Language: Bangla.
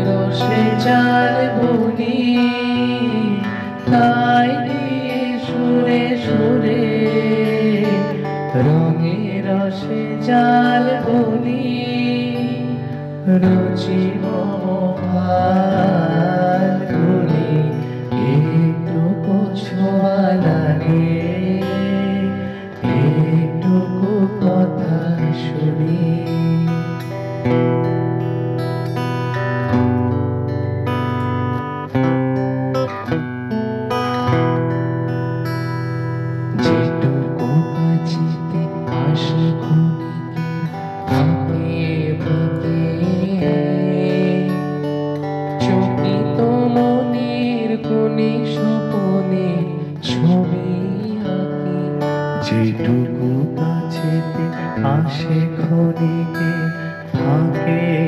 রসে চাল বলি তাই দিয়ে সুরে সুরে রঙে রসে জাল বলি রুচি মহাল বলি একটুকু ছোঁয়া লাগে একটুকু কথা শুনি যেটুকু কাছেতে আসে ক্ষণিকে চকিত মনের কোণে স্বপনে ছবি আঁকি যেটুকু কাছেতে আসে ক্ষণিকে থাকে